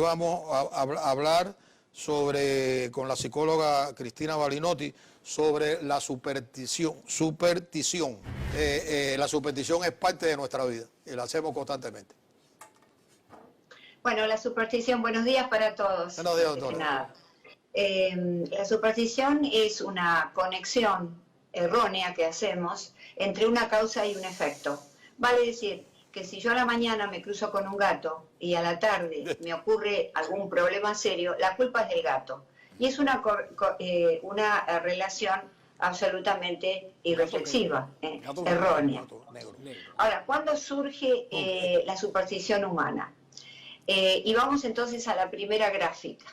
vamos a hablar con la psicóloga Cristina Balinotti sobre la superstición. La superstición es parte de nuestra vida y la hacemos constantemente. Bueno, la superstición, buenos días para todos. Buenos días, doctora. La superstición es una conexión errónea que hacemos entre una causa y un efecto. Vale decir que si yo a la mañana me cruzo con un gato y a la tarde me ocurre algún problema serio, la culpa es del gato. Y es una relación absolutamente irreflexiva, errónea. Ahora, ¿cuándo surge la superstición humana? Y vamos entonces a la primera gráfica.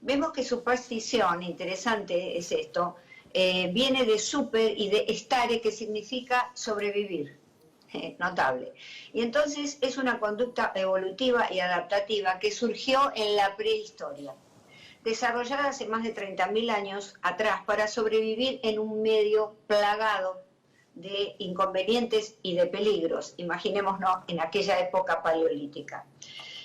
Vemos que superstición, interesante es esto, viene de super y de stare, que significa sobrevivir. Notable. Y entonces es una conducta evolutiva y adaptativa que surgió en la prehistoria, desarrollada hace más de 30.000 años atrás para sobrevivir en un medio plagado de inconvenientes y de peligros. Imaginémonos en aquella época paleolítica.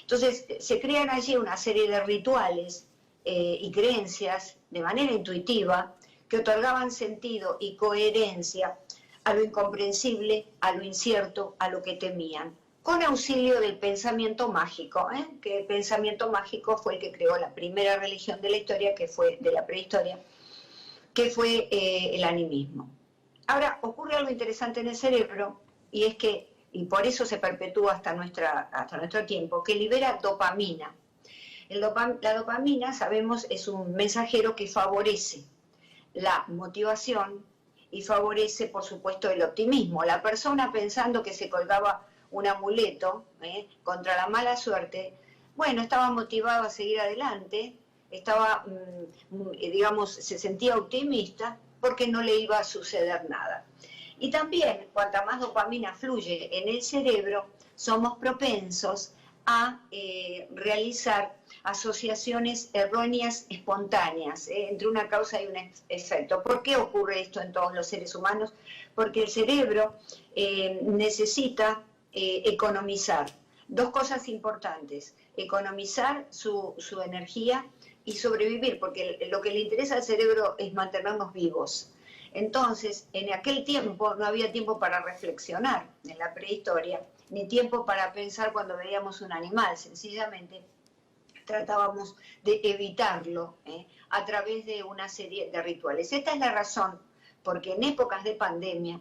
Entonces se crean allí una serie de rituales y creencias de manera intuitiva que otorgaban sentido y coherencia a lo incomprensible, a lo incierto, a lo que temían, con auxilio del pensamiento mágico, que el pensamiento mágico fue el que creó la primera religión de la historia, que fue de la prehistoria, que fue el animismo. Ahora, ocurre algo interesante en el cerebro, y es que, y por eso se perpetúa hasta nuestro tiempo, que libera dopamina. La dopamina, sabemos, es un mensajero que favorece la motivación y favorece, por supuesto, el optimismo. La persona pensando que se colgaba un amuleto contra la mala suerte, bueno, estaba motivado a seguir adelante, estaba, digamos, se sentía optimista porque no le iba a suceder nada. Y también, cuanta más dopamina fluye en el cerebro, somos propensos a realizar asociaciones erróneas espontáneas entre una causa y un efecto. ¿Por qué ocurre esto en todos los seres humanos? Porque el cerebro necesita economizar dos cosas importantes: economizar su energía y sobrevivir, porque lo que le interesa al cerebro es mantenernos vivos. Entonces, en aquel tiempo no había tiempo para reflexionar, en la prehistoria, ni tiempo para pensar cuando veíamos un animal. Sencillamente tratábamos de evitarlo a través de una serie de rituales. Esta es la razón porque en épocas de pandemia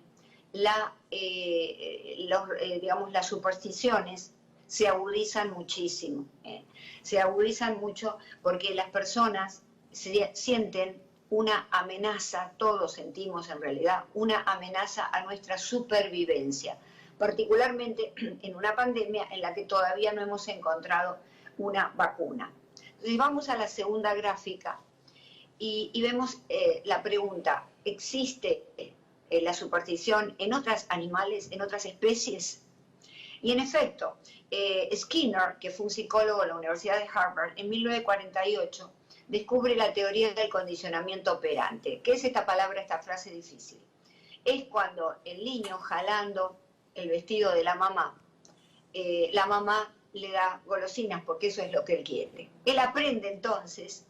digamos, las supersticiones se agudizan muchísimo. Se agudizan mucho porque las personas sienten una amenaza, todos sentimos en realidad, una amenaza a nuestra supervivencia, particularmente en una pandemia en la que todavía no hemos encontrado una vacuna. Entonces vamos a la segunda gráfica y vemos la pregunta: ¿existe la superstición en otros animales, en otras especies? Y en efecto, Skinner, que fue un psicólogo de la Universidad de Harvard, en 1948, descubre la teoría del condicionamiento operante. ¿Qué es esta palabra, esta frase difícil? Es cuando el niño, jalando el vestido de la mamá le da golosinas porque eso es lo que él quiere. Él aprende entonces,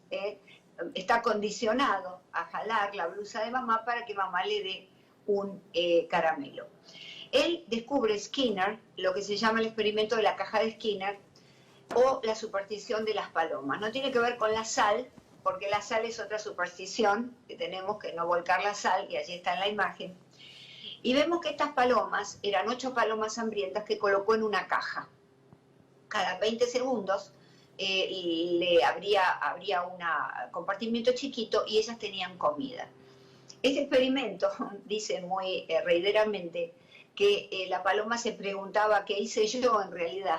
está condicionado a jalar la blusa de mamá para que mamá le dé un caramelo. Él descubre, Skinner, lo que se llama el experimento de la caja de Skinner o la superstición de las palomas. No tiene que ver con la sal, porque la sal es otra superstición que tenemos, que no volcar la sal, y allí está en la imagen. Y vemos que estas palomas eran 8 palomas hambrientas que colocó en una caja. Cada 20 segundos habría un compartimiento chiquito y ellas tenían comida. Este experimento dice muy reiteramente que la paloma se preguntaba qué hice yo en realidad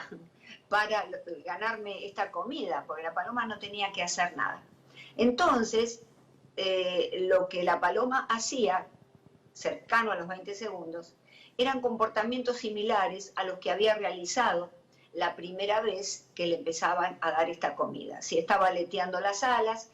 para ganarme esta comida, porque la paloma no tenía que hacer nada. Entonces, lo que la paloma hacía, cercano a los 20 segundos, eran comportamientos similares a los que había realizado la primera vez que le empezaban a dar esta comida. Si estaba aleteando las alas,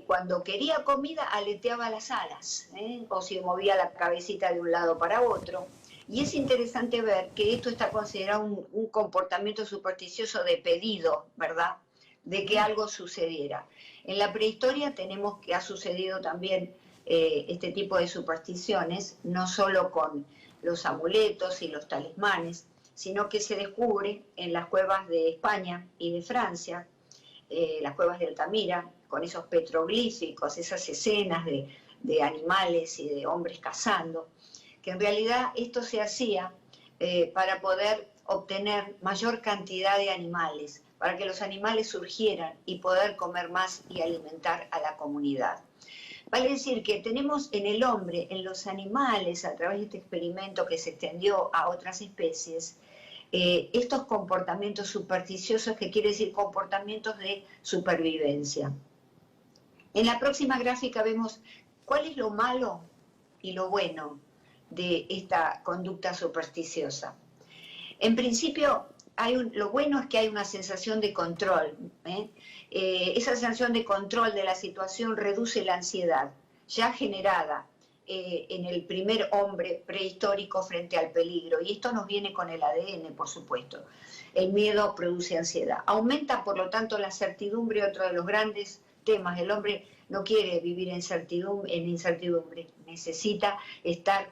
cuando quería comida aleteaba las alas, o si movía la cabecita de un lado para otro. Y es interesante ver que esto está considerado un comportamiento supersticioso de pedido, ¿verdad?, de que algo sucediera. En la prehistoria tenemos que ha sucedido también este tipo de supersticiones, no solo con los amuletos y los talismanes, sino que se descubre en las cuevas de España y de Francia, las cuevas de Altamira, con esos petroglíficos, esas escenas de animales y de hombres cazando, que en realidad esto se hacía para poder obtener mayor cantidad de animales, para que los animales surgieran y poder comer más y alimentar a la comunidad. Vale decir que tenemos en el hombre, en los animales, a través de este experimento que se extendió a otras especies, estos comportamientos supersticiosos, que quiere decir comportamientos de supervivencia. En la próxima gráfica vemos cuál es lo malo y lo bueno de esta conducta supersticiosa. En principio, lo bueno es que hay una sensación de control. Esa sensación de control de la situación reduce la ansiedad, ya generada en el primer hombre prehistórico frente al peligro. Y esto nos viene con el ADN, por supuesto. El miedo produce ansiedad. Aumenta, por lo tanto, la certidumbre, otro de los grandes temas. El hombre no quiere vivir en incertidumbre, necesita estar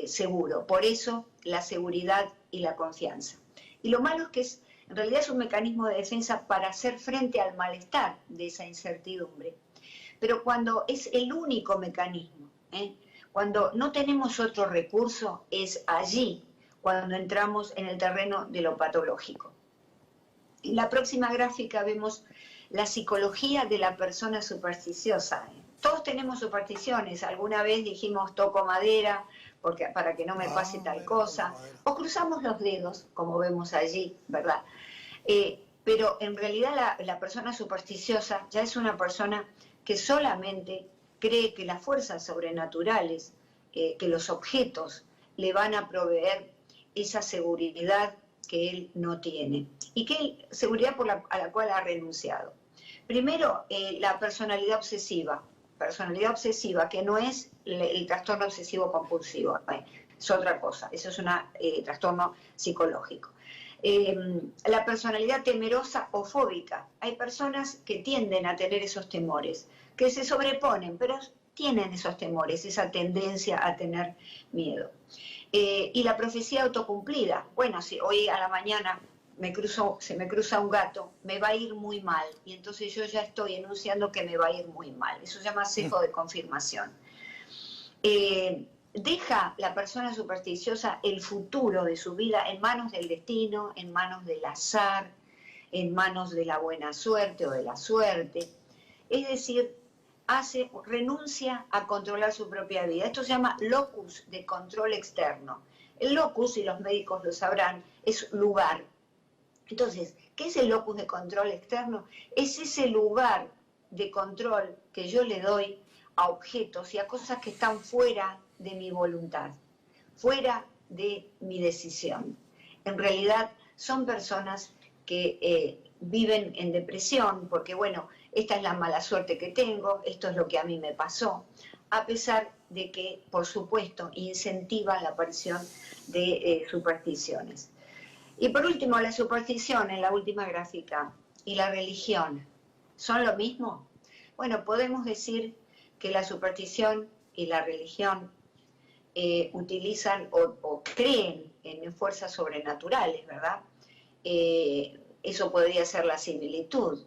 seguro. Por eso, la seguridad y la confianza. Y lo malo es que en realidad es un mecanismo de defensa para hacer frente al malestar de esa incertidumbre. Pero cuando es el único mecanismo, cuando no tenemos otro recurso, es allí cuando entramos en el terreno de lo patológico. En la próxima gráfica vemos la psicología de la persona supersticiosa. Todos tenemos supersticiones. Alguna vez dijimos toco madera para que no me pase tal cosa, o cruzamos los dedos, como vemos allí, ¿verdad? Pero en realidad la persona supersticiosa ya es una persona que solamente cree que las fuerzas sobrenaturales, que los objetos le van a proveer esa seguridad que él no tiene, y que seguridad a la cual ha renunciado. Primero, la personalidad obsesiva, que no es el trastorno obsesivo compulsivo, es otra cosa, eso es un trastorno psicológico. La personalidad temerosa o fóbica, hay personas que tienden a tener esos temores, que se sobreponen, pero tienen esos temores, esa tendencia a tener miedo. Y la profecía autocumplida, bueno, si hoy a la mañana se me cruza un gato, me va a ir muy mal, y entonces yo ya estoy enunciando que me va a ir muy mal. Eso se llama sesgo de confirmación. Deja la persona supersticiosa el futuro de su vida en manos del destino, en manos del azar, en manos de la buena suerte o de la suerte. Es decir, renuncia a controlar su propia vida. Esto se llama locus de control externo. El locus, y los médicos lo sabrán, es lugar. Entonces, ¿qué es el locus de control externo? Es ese lugar de control que yo le doy a objetos y a cosas que están fuera de mi voluntad, fuera de mi decisión. En realidad son personas que viven en depresión porque, bueno, esta es la mala suerte que tengo, esto es lo que a mí me pasó, a pesar de que, por supuesto, incentiva la aparición de supersticiones. Y por último, la superstición en la última gráfica y la religión, ¿son lo mismo? Bueno, podemos decir que la superstición y la religión utilizan o creen en fuerzas sobrenaturales, ¿verdad? Eso podría ser la similitud.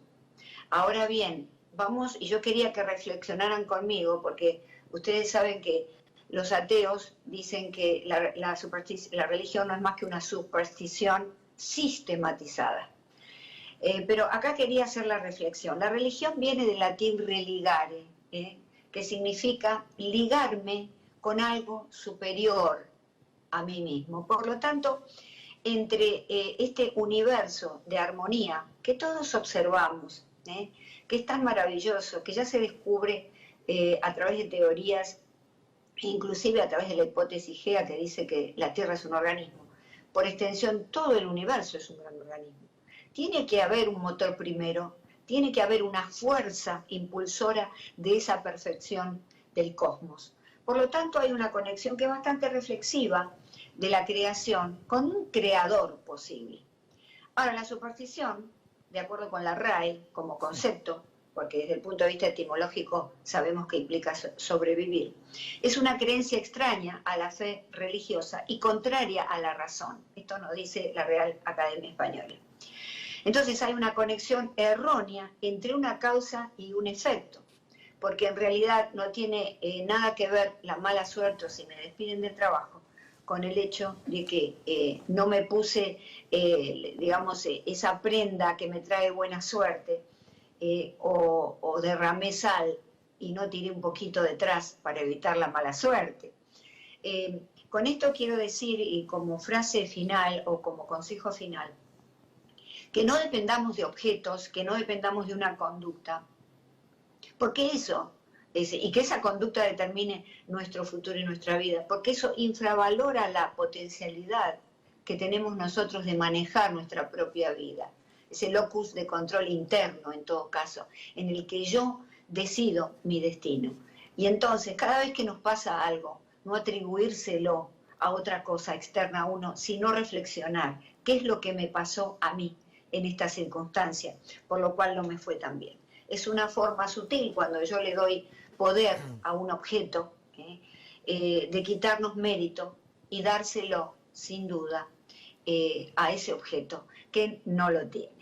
Ahora bien, y yo quería que reflexionaran conmigo, porque ustedes saben que los ateos dicen que la religión no es más que una superstición sistematizada. Pero acá quería hacer la reflexión. La religión viene del latín religare, que significa ligarme con algo superior a mí mismo. Por lo tanto, entre este universo de armonía que todos observamos, que es tan maravilloso, que ya se descubre a través de teorías, inclusive a través de la hipótesis GEA, que dice que la Tierra es un organismo. Por extensión, todo el universo es un gran organismo. Tiene que haber un motor primero, tiene que haber una fuerza impulsora de esa perfección del cosmos. Por lo tanto, hay una conexión que es bastante reflexiva de la creación con un creador posible. Ahora, la superstición, de acuerdo con la RAE como concepto, porque desde el punto de vista etimológico sabemos que implica sobrevivir, es una creencia extraña a la fe religiosa y contraria a la razón. Esto nos dice la Real Academia Española. Entonces hay una conexión errónea entre una causa y un efecto, porque en realidad no tiene nada que ver la mala suerte o si me despiden del trabajo con el hecho de que no me puse, digamos, esa prenda que me trae buena suerte, o derramé sal y no tiré un poquito detrás para evitar la mala suerte. Con esto quiero decir, y como frase final o como consejo final, que no dependamos de objetos, que no dependamos de una conducta, porque eso, y que esa conducta determine nuestro futuro y nuestra vida, porque eso infravalora la potencialidad que tenemos nosotros de manejar nuestra propia vida. Ese locus de control interno, en todo caso, en el que yo decido mi destino. Y entonces, cada vez que nos pasa algo, no atribuírselo a otra cosa externa a uno, sino reflexionar qué es lo que me pasó a mí en esta circunstancia, por lo cual no me fue tan bien. Es una forma sutil cuando yo le doy poder a un objeto, de quitarnos mérito y dárselo, sin duda, a ese objeto que no lo tiene.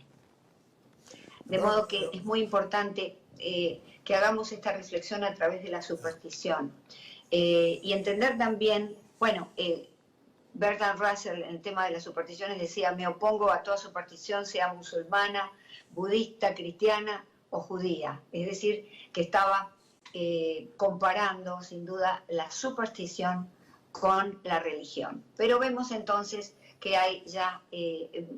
De modo que es muy importante que hagamos esta reflexión a través de la superstición y entender también, bueno, Bertrand Russell en el tema de las supersticiones decía: me opongo a toda superstición, sea musulmana, budista, cristiana o judía. Es decir, que estaba comparando sin duda la superstición con la religión. Pero vemos entonces que hay ya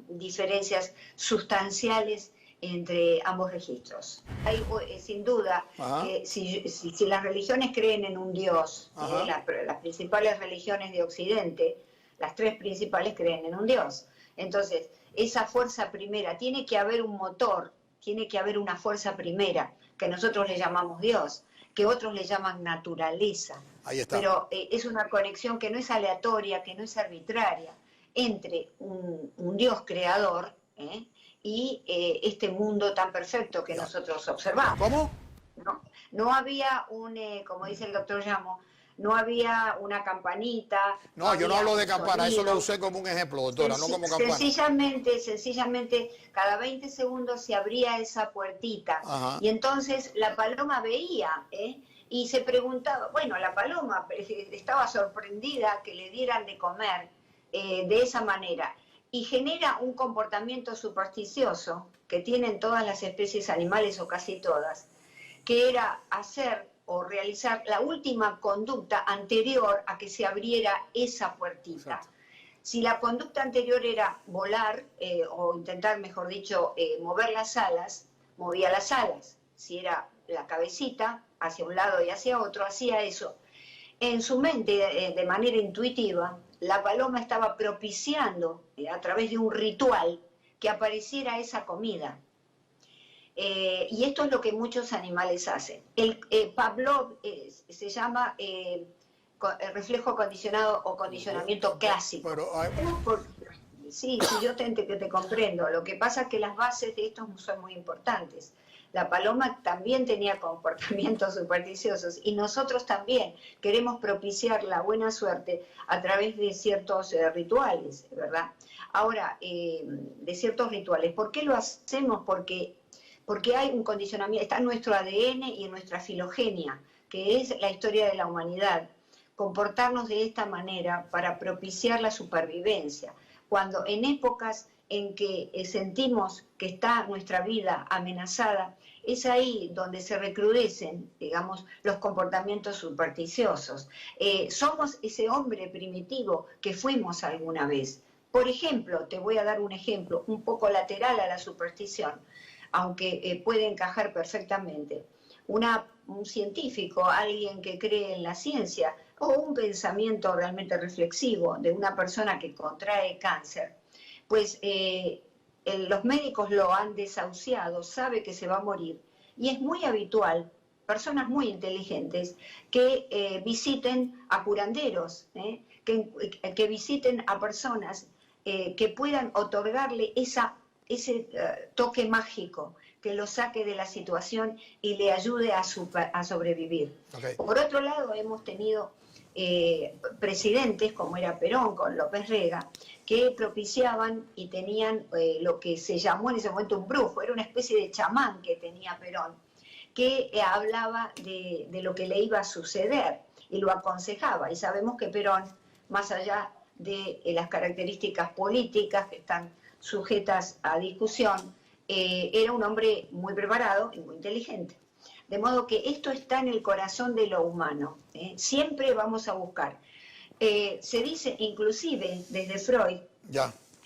diferencias sustanciales entre ambos registros. Hay sin duda que si las religiones creen en un Dios, las principales religiones de Occidente, las tres principales creen en un Dios. Entonces, esa fuerza primera, tiene que haber un motor, tiene que haber una fuerza primera, que nosotros le llamamos Dios, que otros le llaman naturaleza. Ahí está. Pero es una conexión que no es aleatoria, que no es arbitraria, entre un Dios creador y este mundo tan perfecto que nosotros observamos. ¿Cómo? No había como dice el doctor Llamo, no había una campanita. No, yo no hablo de campana, eso lo usé como un ejemplo, doctora, no como campana. Sencillamente, cada 20 segundos se abría esa puertita. Y entonces la paloma veía, y se preguntaba, bueno, la paloma estaba sorprendida que le dieran de comer de esa manera. Y genera un comportamiento supersticioso que tienen todas las especies animales o casi todas, que era hacer o realizar la última conducta anterior a que se abriera esa puertita. Exacto. Si la conducta anterior era volar, o intentar, mejor dicho, mover las alas, movía las alas. Si era la cabecita, hacia un lado y hacia otro, hacía eso. En su mente, de manera intuitiva, la paloma estaba propiciando, a través de un ritual, que apareciera esa comida. Y esto es lo que muchos animales hacen. Pavlov se llama reflejo condicionado o condicionamiento clásico. Sí, yo te comprendo. Lo que pasa es que las bases de esto son muy importantes. La paloma también tenía comportamientos supersticiosos y nosotros también queremos propiciar la buena suerte a través de ciertos rituales, ¿verdad? Ahora, de ciertos rituales. ¿Por qué lo hacemos? Porque hay un condicionamiento, está en nuestro ADN y en nuestra filogenia, que es la historia de la humanidad. Comportarnos de esta manera para propiciar la supervivencia. Cuando en épocas en que sentimos que está nuestra vida amenazada, es ahí donde se recrudecen, digamos, los comportamientos supersticiosos. Somos ese hombre primitivo que fuimos alguna vez. Por ejemplo, te voy a dar un ejemplo un poco lateral a la superstición, aunque puede encajar perfectamente. Un científico, alguien que cree en la ciencia, o un pensamiento realmente reflexivo de una persona que contrae cáncer, pues los médicos lo han desahuciado, sabe que se va a morir, y es muy habitual personas muy inteligentes que visiten a curanderos, que visiten a personas que puedan otorgarle ese toque mágico que lo saque de la situación y le ayude a sobrevivir. Okay. Por otro lado, hemos tenido presidentes, como era Perón con López Rega, que propiciaban y tenían lo que se llamó en ese momento un brujo, era una especie de chamán que tenía Perón, que hablaba de lo que le iba a suceder y lo aconsejaba. Y sabemos que Perón, más allá de las características políticas que están sujetas a discusión, era un hombre muy preparado y muy inteligente. De modo que esto está en el corazón de lo humano. Siempre vamos a buscar. Se dice inclusive desde Freud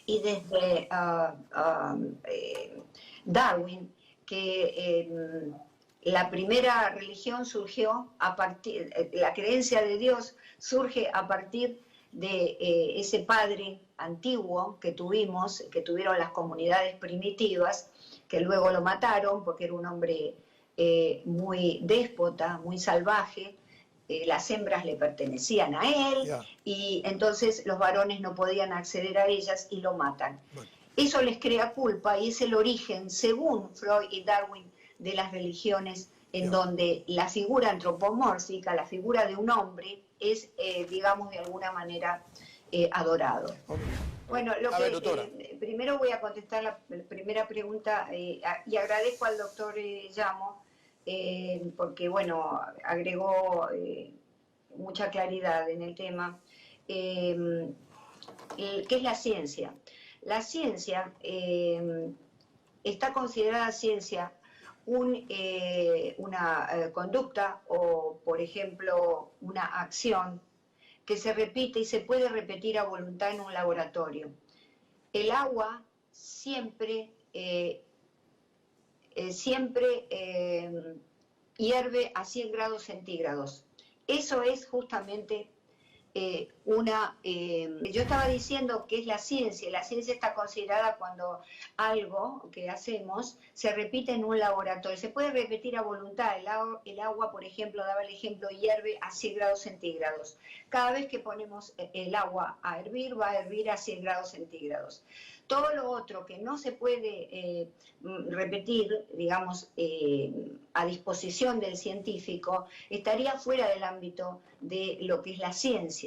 y desde Darwin que la primera religión surgió a partir, la creencia de Dios surge a partir de ese padre antiguo que tuvieron las comunidades primitivas, que luego lo mataron porque era un hombre muy déspota, muy salvaje. Las hembras le pertenecían a él y entonces los varones no podían acceder a ellas y lo matan. Eso les crea culpa y es el origen, según Freud y Darwin, de las religiones en donde la figura antropomórfica, la figura de un hombre, es, digamos, de alguna manera adorado. Bueno, primero voy a contestar la primera pregunta y agradezco al doctor Llamo porque, bueno, agregó mucha claridad en el tema. ¿Qué es la ciencia? La ciencia está considerada ciencia una conducta o, por ejemplo, una acción que se repite y se puede repetir a voluntad en un laboratorio. El agua siempre hierve a 100 grados centígrados. Eso es justamente yo estaba diciendo que es la ciencia está considerada cuando algo que hacemos se repite en un laboratorio, se puede repetir a voluntad, el agua, por ejemplo, daba el ejemplo, hierve a 100 grados centígrados, cada vez que ponemos el agua a hervir, va a hervir a 100 grados centígrados. Todo lo otro que no se puede repetir, digamos, a disposición del científico, estaría fuera del ámbito de lo que es la ciencia.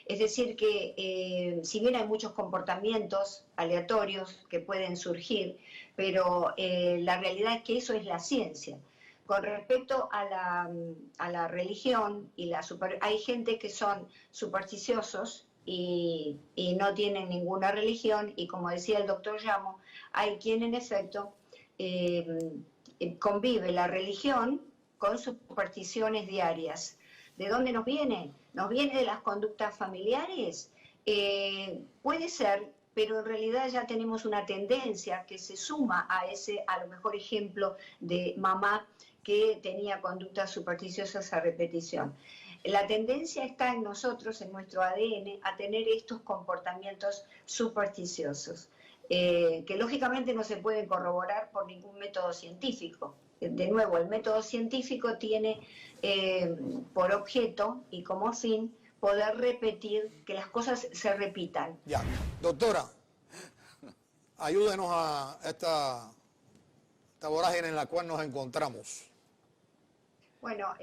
Es decir que si bien hay muchos comportamientos aleatorios que pueden surgir, pero la realidad es que eso es la ciencia. Con respecto a la religión, hay gente que son supersticiosos, y no tienen ninguna religión, y como decía el doctor Llamo, hay quien en efecto convive la religión con sus supersticiones diarias. ¿De dónde nos viene? ¿Nos viene de las conductas familiares? Puede ser, pero en realidad ya tenemos una tendencia que se suma a lo mejor ejemplo de mamá que tenía conductas supersticiosas a repetición. La tendencia está en nosotros, en nuestro ADN, a tener estos comportamientos supersticiosos, que lógicamente no se pueden corroborar por ningún método científico. De nuevo, el método científico tiene por objeto y como fin poder repetir, que las cosas se repitan. Ya, doctora, ayúdenos a esta vorágine en la cual nos encontramos. Bueno,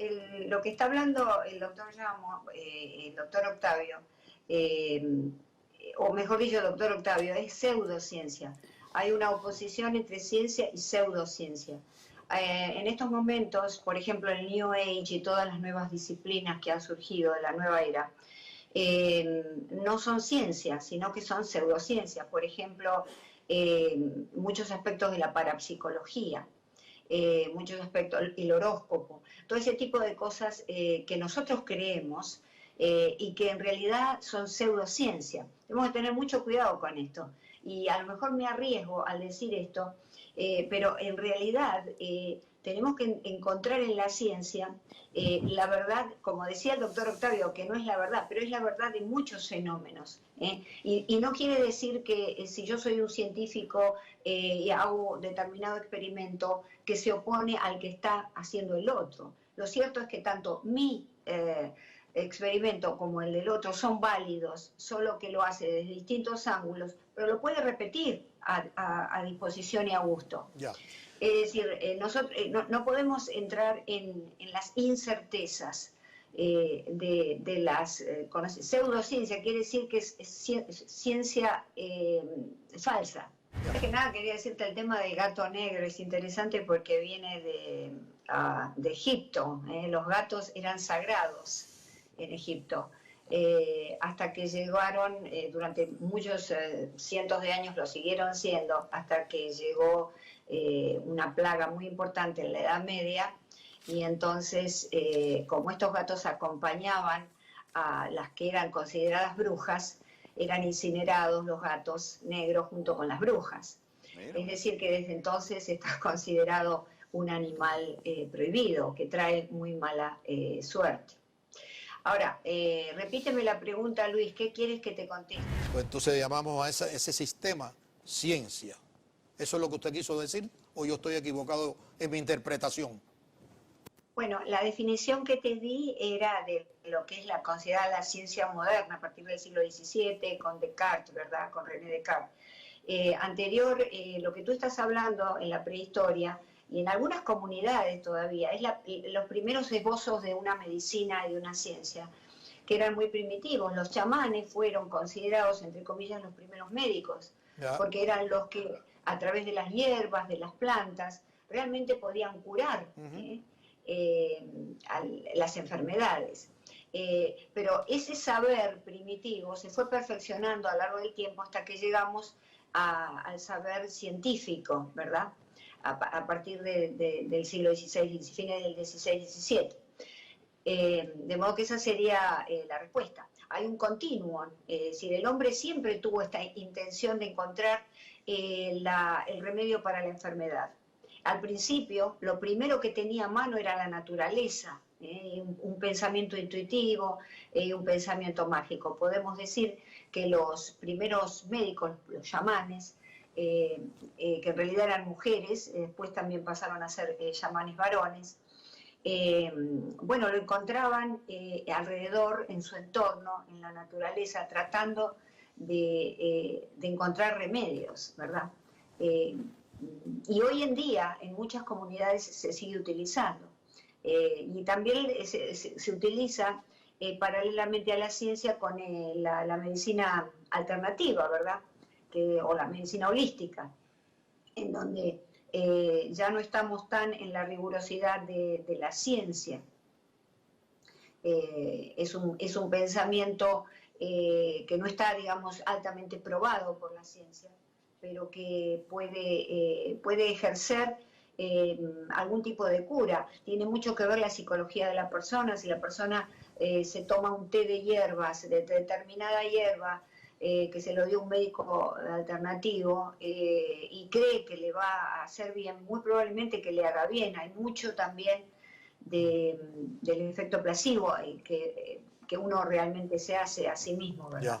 lo que está hablando el doctor Llamo, el doctor Octavio, o mejor dicho, el doctor Octavio, es pseudociencia. Hay una oposición entre ciencia y pseudociencia. En estos momentos, por ejemplo, el New Age y todas las nuevas disciplinas que han surgido de la nueva era, no son ciencias, sino que son pseudociencias. Por ejemplo, muchos aspectos de la parapsicología. Muchos aspectos, el horóscopo, todo ese tipo de cosas que nosotros creemos y que en realidad son pseudociencia. Tenemos que tener mucho cuidado con esto y a lo mejor me arriesgo al decir esto, pero en realidad tenemos que encontrar en la ciencia la verdad, como decía el doctor Octavio, que no es la verdad, pero es la verdad de muchos fenómenos. Y no quiere decir que si yo soy un científico y hago determinado experimento, que se opone al que está haciendo el otro. Lo cierto es que tanto mi experimento como el del otro son válidos, solo que lo hace desde distintos ángulos, pero lo puede repetir a disposición y a gusto. Ya. Es decir, nosotros no podemos entrar en las incertezas de las pseudociencia, quiere decir que es ciencia falsa. Es que nada, quería decirte el tema del gato negro, es interesante porque viene de Egipto. Los gatos eran sagrados en Egipto. Hasta que llegaron, durante muchos cientos de años lo siguieron siendo, hasta que llegó una plaga muy importante en la Edad Media, y entonces, como estos gatos acompañaban a las que eran consideradas brujas, eran incinerados los gatos negros junto con las brujas. Mira. Es decir, que desde entonces está considerado un animal prohibido, que trae muy mala suerte. Ahora, repíteme la pregunta, Luis, ¿qué quieres que te conteste? Pues entonces llamamos a ese sistema ciencia. ¿Eso es lo que usted quiso decir o yo estoy equivocado en mi interpretación? Bueno, la definición que te di era de lo que es la considerada la ciencia moderna a partir del siglo XVII, con Descartes, ¿verdad? Con René Descartes. Anterior, lo que tú estás hablando en la prehistoria, y en algunas comunidades todavía, es los primeros esbozos de una medicina y de una ciencia, que eran muy primitivos. Los chamanes fueron considerados, entre comillas, los primeros médicos, porque eran los que, a través de las hierbas, de las plantas, realmente podían curar las enfermedades. Pero ese saber primitivo se fue perfeccionando a lo largo del tiempo hasta que llegamos al saber científico, ¿verdad? A partir del siglo XVI, fines del XVI-XVII. De modo que esa sería la respuesta. Hay un continuum, es decir, el hombre siempre tuvo esta intención de encontrar el remedio para la enfermedad. Al principio, lo primero que tenía a mano era la naturaleza, un pensamiento intuitivo, un pensamiento mágico. Podemos decir que los primeros médicos, los chamanes, que en realidad eran mujeres, después también pasaron a ser chamanes varones, bueno, lo encontraban alrededor, en su entorno, en la naturaleza, tratando de encontrar remedios, ¿verdad? Y hoy en día en muchas comunidades se sigue utilizando. Y también se utiliza paralelamente a la ciencia con la medicina alternativa, ¿verdad? O la medicina holística, en donde ya no estamos tan en la rigurosidad de la ciencia. Es un pensamiento que no está, digamos, altamente probado por la ciencia, pero que puede ejercer algún tipo de cura. Tiene mucho que ver la psicología de la persona. Si la persona se toma un té de hierbas, de determinada hierba, que se lo dio un médico alternativo y cree que le va a hacer bien, muy probablemente que le haga bien. Hay mucho también del efecto placebo que uno realmente se hace a sí mismo, ¿verdad? Ya.